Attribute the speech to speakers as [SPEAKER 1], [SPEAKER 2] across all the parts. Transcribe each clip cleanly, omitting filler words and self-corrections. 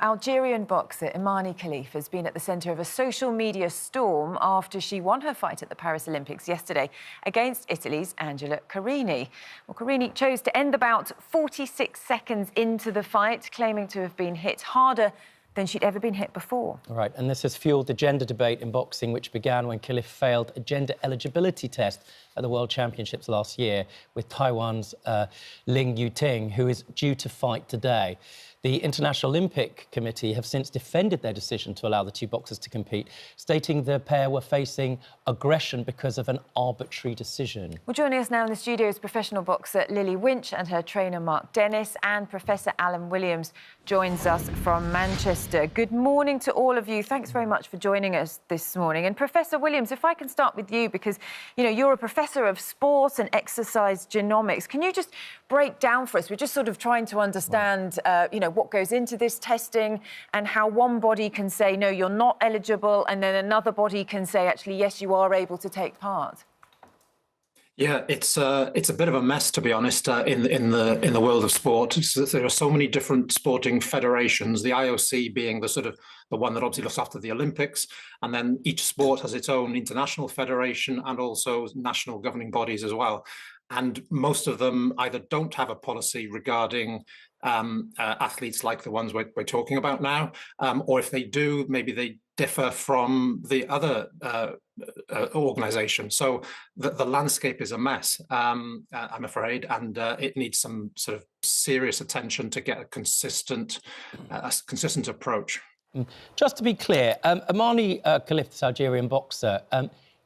[SPEAKER 1] Algerian boxer Imane Khelif has been at the centre of a social media storm after she won her fight at the Paris Olympics yesterday against Italy's Carini. Well, Carini chose to end the bout 46 seconds into the fight, claiming to have been hit harder than she'd ever been hit before.
[SPEAKER 2] Right, and this has fuelled the gender debate in boxing, which began when Khelif failed a gender eligibility test at the World Championships last year with Taiwan's Ling Yuting, who is due to fight today. The International Olympic Committee have since defended their decision to allow the two boxers to compete, stating the pair were facing aggression because of an arbitrary decision.
[SPEAKER 1] Well, joining us now in the studio is professional boxer Lily Winch and her trainer Mark Dennis, and Professor Alan Williams joins us from Manchester. Good morning to all of you. Thanks very much for joining us this morning. And Professor Williams, if I can start with you, because, you know, you're a professor of sport and exercise genomics. Can you just break down for us? We're just sort of trying to understand, you know, what goes into this testing and how one body can say, no, you're not eligible, and then another body can say, actually, yes, you are able to take part.
[SPEAKER 3] Yeah, it's a bit of a mess, to be honest, in the world of sport. There are so many different sporting federations, the IOC being the one that obviously looks after the Olympics, and then each sport has its own international federation and also national governing bodies as well. And most of them either don't have a policy regarding athletes like the ones we're talking about now, or if they do, maybe they differ from the other organisation. So the landscape is a mess, I'm afraid, and it needs some sort of serious attention to get a consistent approach.
[SPEAKER 2] Just to be clear, Imane Khelif, this Algerian boxer,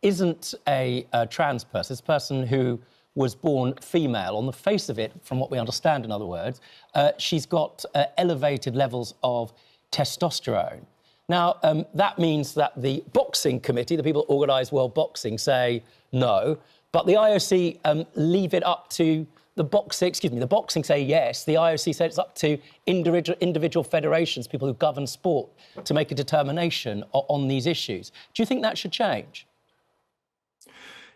[SPEAKER 2] isn't a trans person. It's a person who was born female. On the face of it, from what we understand, in other words, she's got elevated levels of testosterone. Now, that means that the boxing committee, the people who organise world boxing, say no, but the IOC leave it up to the boxing, the boxing say yes, the IOC said it's up to individual federations, people who govern sport, to make a determination on these issues. Do you think that should change?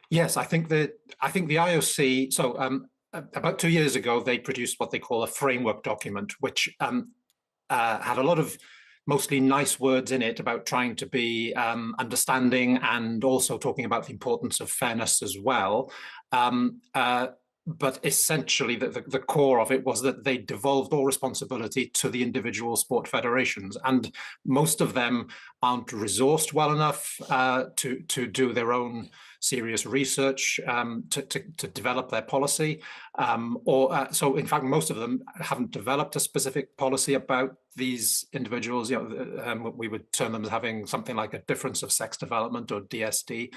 [SPEAKER 3] Yes, I think the IOC. So about 2 years ago, they produced what they call a framework document, which had a lot of mostly nice words in it about trying to be understanding and also talking about the importance of fairness as well. But essentially, the core of it was that they devolved all responsibility to the individual sport federations, and most of them aren't resourced well enough to do their own serious research to develop their policy, so in fact most of them haven't developed a specific policy about these individuals. You know, we would term them as having something like a difference of sex development, or DSD.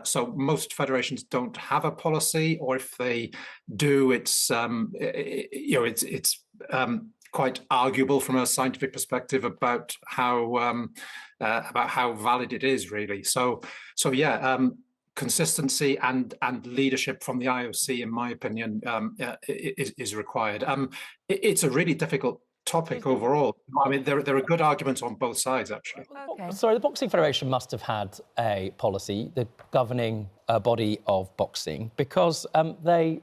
[SPEAKER 3] So most federations don't have a policy, or if they do, it's quite arguable from a scientific perspective about how valid it is, really. So yeah. Consistency and leadership from the IOC, in my opinion, is required. It's a really difficult topic overall. I mean, there are good arguments on both sides, actually.
[SPEAKER 1] Okay.
[SPEAKER 2] Sorry, the Boxing Federation must have had a policy, the governing body of boxing, because they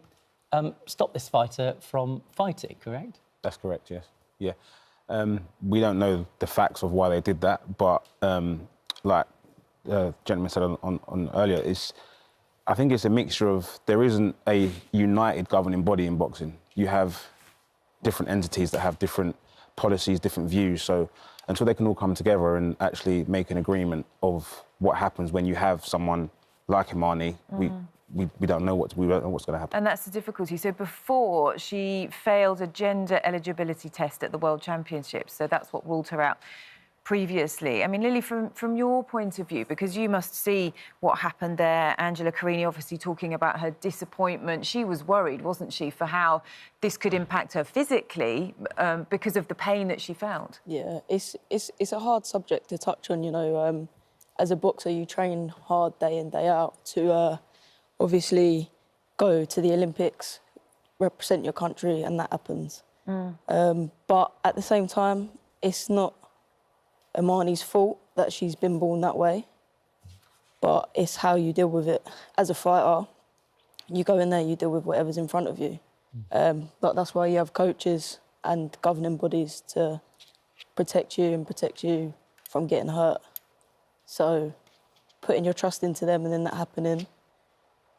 [SPEAKER 2] stopped this fighter from fighting, correct? That's correct, yes.
[SPEAKER 4] Yeah. We don't know the facts of why they did that, but like the gentleman said on earlier, I think it's a mixture of, there isn't a united governing body in boxing. You have different entities that have different policies, different views. So until they can all come together and actually make an agreement of what happens when you have someone like Imane, we don't know what's going to happen.
[SPEAKER 1] And that's the difficulty. So before, she failed a gender eligibility test at the World Championships, so that's what ruled her out previously. I mean, Lily, from your point of view, because you must see what happened there, Carini obviously talking about her disappointment. She was worried, wasn't she, for how this could impact her physically because of the pain that she felt.
[SPEAKER 5] Yeah, it's a hard subject to touch on, you know. As a boxer, you train hard day in, day out to obviously go to the Olympics, represent your country, and that happens. But at the same time, it's not Imane's fault that she's been born that way, but it's how you deal with it. As a fighter, you go in there, you deal with whatever's in front of you. But that's why you have coaches and governing bodies to protect you and protect you from getting hurt. So putting your trust into them and then that happening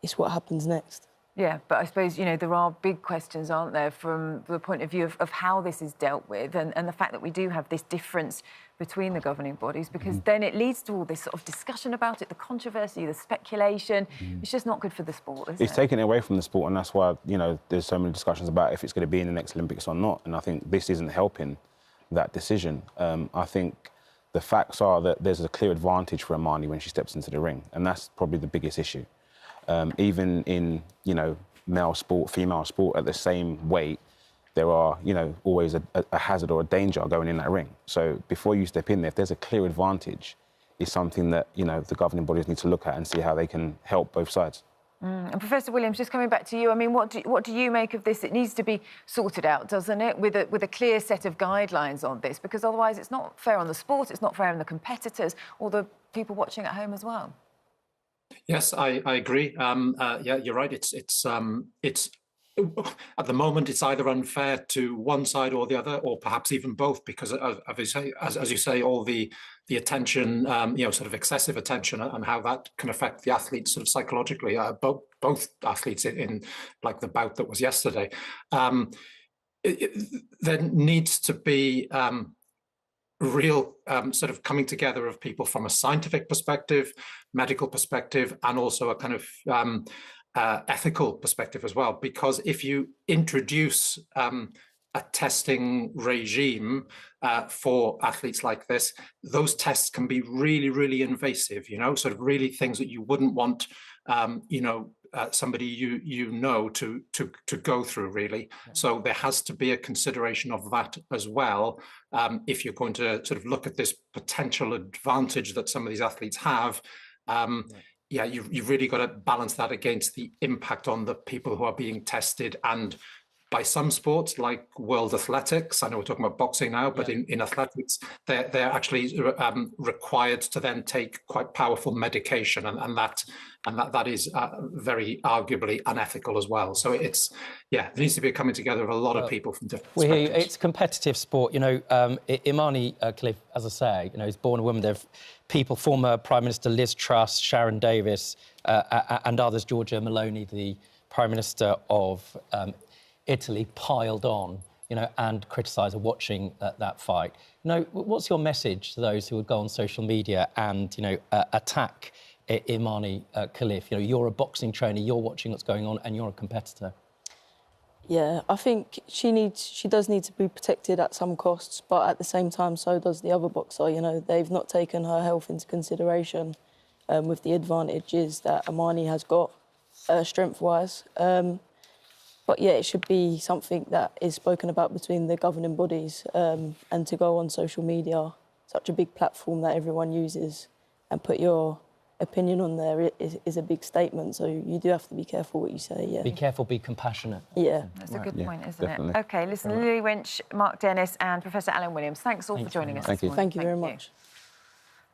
[SPEAKER 5] is what happens next.
[SPEAKER 1] Yeah, but I suppose, you know, there are big questions, aren't there, from the point of view of how this is dealt with and the fact that we do have this difference between the governing bodies, because then it leads to all this sort of discussion about it, the controversy, the speculation. It's just not good for the sport, is it?
[SPEAKER 4] It's taken it away from the sport, and that's why, you know, there's so many discussions about if it's going to be in the next Olympics or not. And I think this isn't helping that decision. I think the facts are that there's a clear advantage for Imane when she steps into the ring, and that's probably the biggest issue. Even in, you know, male sport, female sport at the same weight, there are, you know, always a hazard or a danger going in that ring. So before you step in there, if there's a clear advantage, it's something that, you know, the governing bodies need to look at and see how they can help both sides.
[SPEAKER 1] And Professor Williams, just coming back to you, I mean, what do you make of this? It needs to be sorted out, doesn't it, with a clear set of guidelines on this, because otherwise it's not fair on the sport, it's not fair on the competitors or the people watching at home as well.
[SPEAKER 3] Yes, I agree. Yeah, you're right. It's at the moment it's either unfair to one side or the other, or perhaps even both, because as you say, all the attention, you know, sort of excessive attention, and how that can affect the athletes sort of psychologically. Both athletes in like the bout that was yesterday. There needs to be real sort of coming together of people from a scientific perspective, medical perspective, and also a kind of ethical perspective as well. Because if you introduce a testing regime for athletes like this, those tests can be really, really invasive, you know, sort of really things that you wouldn't want, you know, somebody you know to go through, really. So there has to be a consideration of that as well, if you're going to sort of look at this potential advantage that some of these athletes have. Yeah, you've really got to balance that against the impact on the people who are being tested. And by some sports, like world athletics, I know we're talking about boxing now, but in athletics, they're actually required to then take quite powerful medication, and that is very arguably unethical as well. So it's, yeah, there needs to be a coming together of a lot of people from different perspectives.
[SPEAKER 2] It's competitive sport, you know. Imane Khelif, as I say, you know, is born a woman. There are people, former Prime Minister Liz Truss, Sharon Davis, and others, Giorgia Meloni, the Prime Minister of Italy, piled on, you know, and criticised watching that fight. You know, what's your message to those who would go on social media and, you know, attack Imane Khelif? You know, you're a boxing trainer, you're watching what's going on, and you're a competitor.
[SPEAKER 5] Yeah, I think she does need to be protected at some costs, but at the same time, so does the other boxer. You know, they've not taken her health into consideration with the advantages that Imane has got, strength-wise. But yeah, it should be something that is spoken about between the governing bodies, and to go on social media, such a big platform that everyone uses, and put your opinion on there is a big statement. So you do have to be careful what you say. Yeah.
[SPEAKER 2] Be careful, be compassionate.
[SPEAKER 5] Yeah.
[SPEAKER 1] That's a good point, isn't
[SPEAKER 4] definitely.
[SPEAKER 1] it? OK, listen, Lily Winch, Mark Dennis and Professor Alan Williams, thanks all for joining us this morning.
[SPEAKER 5] Thank you very much.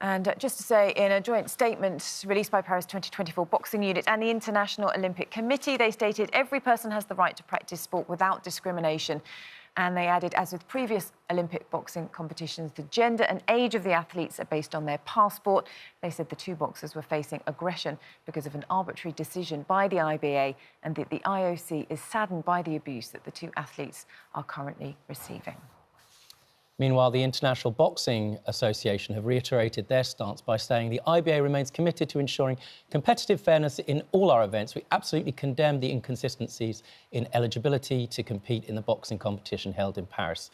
[SPEAKER 1] And just to say, in a joint statement released by Paris 2024 Boxing Unit and the International Olympic Committee, they stated every person has the right to practice sport without discrimination. And they added, as with previous Olympic boxing competitions, the gender and age of the athletes are based on their passport. They said the two boxers were facing aggression because of an arbitrary decision by the IBA, and that the IOC is saddened by the abuse that the two athletes are currently receiving.
[SPEAKER 2] Meanwhile, the International Boxing Association have reiterated their stance by saying the IBA remains committed to ensuring competitive fairness in all our events. We absolutely condemn the inconsistencies in eligibility to compete in the boxing competition held in Paris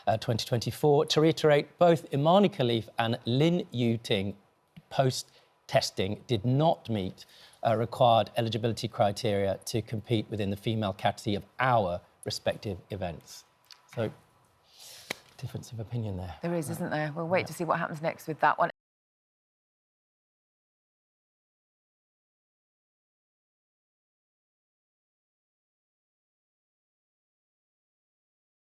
[SPEAKER 2] 2024. To reiterate, both Imane Khelif and Lin Yuting post-testing did not meet required eligibility criteria to compete within the female category of our respective events. So, difference of opinion there.
[SPEAKER 1] There is, isn't there? We'll wait to see what happens next with that one.